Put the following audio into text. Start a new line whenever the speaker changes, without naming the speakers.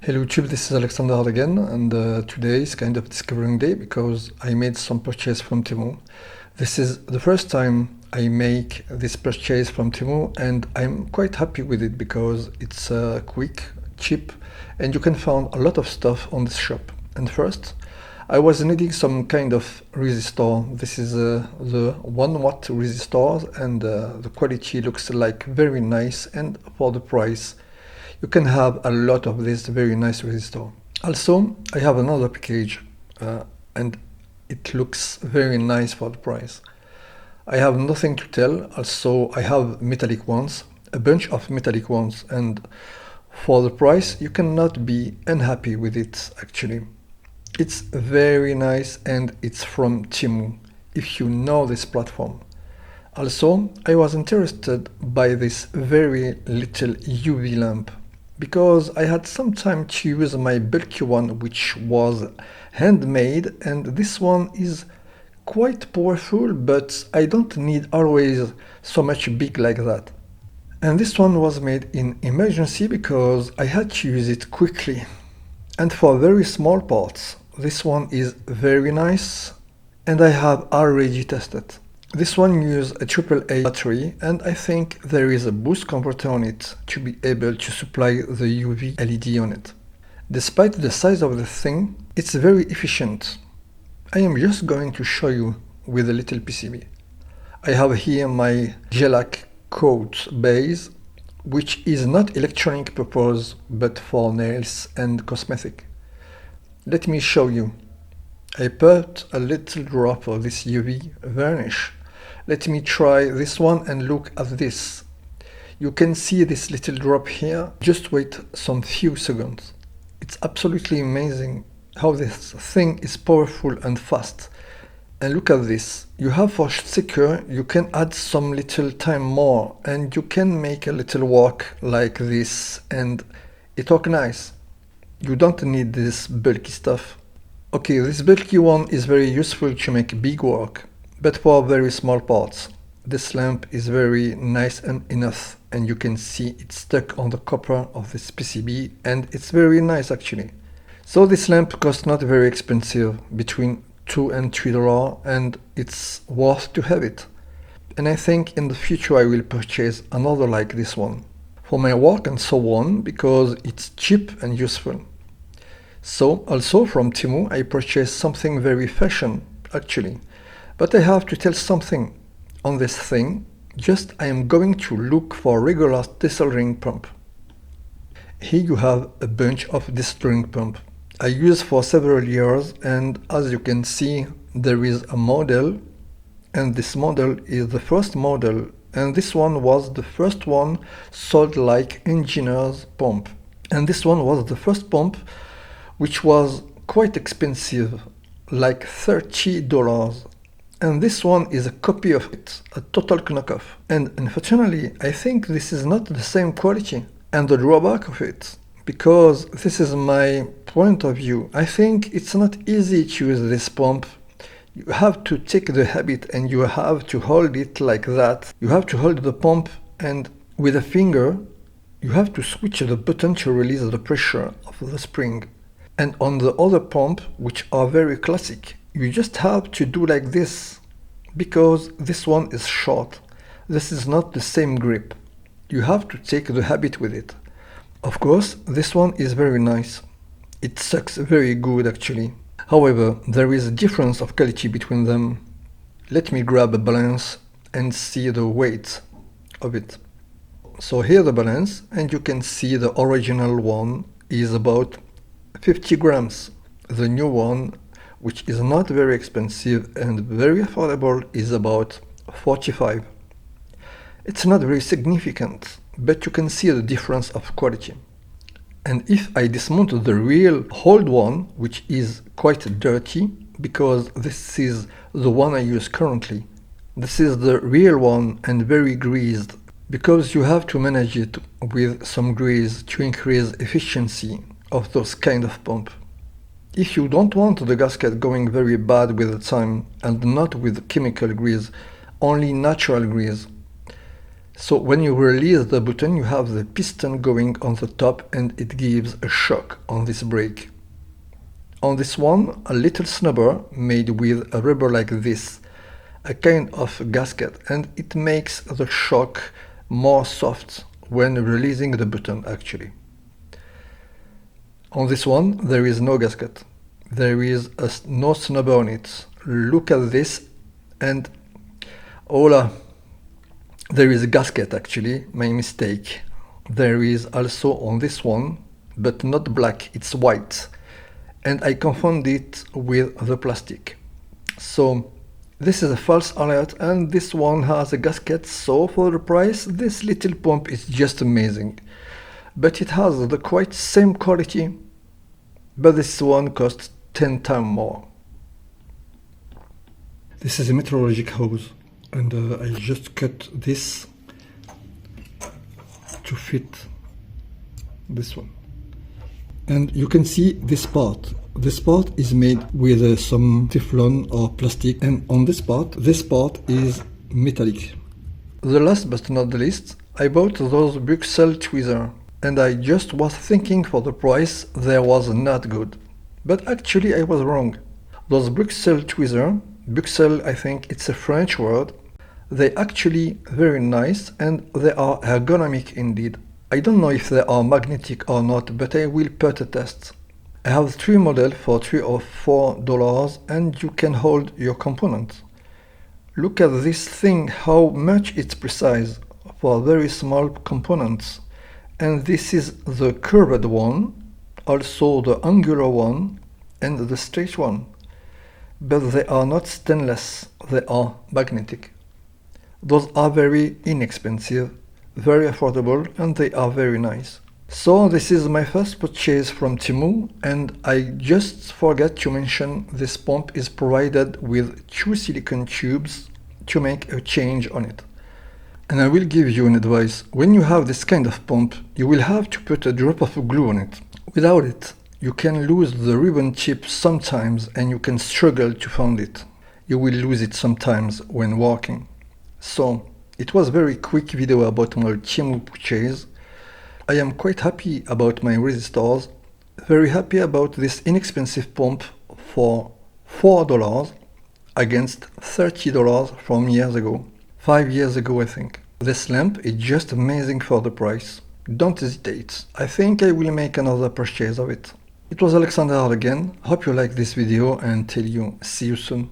Hello YouTube, this is Alexander again, and today is kind of discovering day because I made some purchase from Temu. This is the first time I make this purchase from Temu, and I'm quite happy with it because it's quick, cheap, and you can find a lot of stuff on this shop. And first, I was needing some kind of resistor. This is the 1 watt resistor, and the quality looks like very nice, and for the price you can have a lot of this very nice resistor. Also, I have another package and it looks very nice for the price. I have nothing to tell. Also, I have metallic ones, a bunch of metallic ones, and for the price you cannot be unhappy with it actually. It's very nice and it's from Temu, if you know this platform. Also, I was interested by this very little UV lamp, because I had some time to use my bulky one which was handmade, and this one is quite powerful, but I don't need always so much big like that. And this one was made in emergency because I had to use it quickly. And for very small parts, this one is very nice and I have already tested. This one uses a AAA battery, and I think there is a boost converter on it to be able to supply the UV LED on it. Despite the size of the thing, it's very efficient. I am just going to show you with a little PCB. I have here my shellac coat base, which is not electronic purpose but for nails and cosmetic. Let me show you. I put a little drop of this UV varnish. Let me try this one and look at this. You can see this little drop here. Just wait some few seconds. It's absolutely amazing how this thing is powerful and fast. And look at this. You have for secure, you can add some little time more and you can make a little work like this and it looks nice. You don't need this bulky stuff. Okay, this bulky one is very useful to make big work. But for very small parts, this lamp is very nice and enough, and you can see it's stuck on the copper of this PCB, and it's very nice actually. So this lamp costs not very expensive, between $2 and $3, and it's worth to have it. And I think in the future I will purchase another like this one for my work and so on, because it's cheap and useful. So also from Temu I purchased something very fashion actually. But I have to tell something on this thing. Just I am going to look for regular desoldering pump. Here you have a bunch of desoldering pump I used for several years, and as you can see there is a model, and this model is the first model, and this one was the first one sold like engineer's pump, and this one was the first pump which was quite expensive, like $30. And this one is a copy of it, a total knockoff. And unfortunately, I think this is not the same quality. And the drawback of it, because this is my point of view, I think it's not easy to use this pump. You have to take the habit and you have to hold it like that. You have to hold the pump, and with a finger, you have to switch the button to release the pressure of the spring. And on the other pump, which are very classic, you just have to do like this, because this one is short. This is not the same grip. You have to take the habit with it. Of course, this one is very nice. It sucks very good actually. However, there is a difference of quality between them. Let me grab a balance and see the weight of it. So here the balance, and you can see the original one is about 50 grams. The new one, which is not very expensive and very affordable, is about 45. It's not very significant, but you can see the difference of quality. And if I dismount the real old one, which is quite dirty, because this is the one I use currently, this is the real one and very greased, because you have to manage it with some grease to increase efficiency of those kind of pump. If you don't want the gasket going very bad with the time, and not with chemical grease, only natural grease, So when you release the button, you have the piston going on the top and it gives a shock on this brake. On this one, a little snubber made with a rubber like this, a kind of gasket, and it makes the shock more soft when releasing the button actually. On this one, there is no gasket. There is no snubber on it. Look at this, and hola, there is a gasket actually, my mistake. There is also on this one, but not black, it's white. And I confund it with the plastic. So this is a false alert, and this one has a gasket, so for the price this little pump is just amazing. But it has the quite same quality, but this one costs 10 times more. This is a metrologic hose, and I just cut this to fit this one. And you can see this part. This part is made with some Teflon or plastic, and on this part is metallic. The last but not the least, I bought those Bruxelles tweezers, and I just was thinking for the price they was not good. But actually I was wrong. Those Bruxelles tweezers, Bruxelles, I think it's a French word, they actually very nice and they are ergonomic indeed. I don't know if they are magnetic or not, but I will put a test. I have 3 models for $3 or $4 and you can hold your components. Look at this thing, how much it's precise for very small components. And this is the curved one, also the angular one and the straight one. But they are not stainless, they are magnetic. Those are very inexpensive, very affordable, and they are very nice. So this is my first purchase from Temu, and I just forgot to mention this pump is provided with 2 silicone tubes to make a change on it. And I will give you an advice. When you have this kind of pump, you will have to put a drop of glue on it. Without it, you can lose the ribbon tip sometimes and you can struggle to find it. You will lose it sometimes when working. So, it was a very quick video about my Temu purchase. I am quite happy about my resistors, very happy about this inexpensive pump for $4 against $30 from years ago. 5 years ago I think. This lamp is just amazing for the price. Don't hesitate. I think I will make another purchase of it. It was Alexander again. Hope you liked this video and tell you see you soon.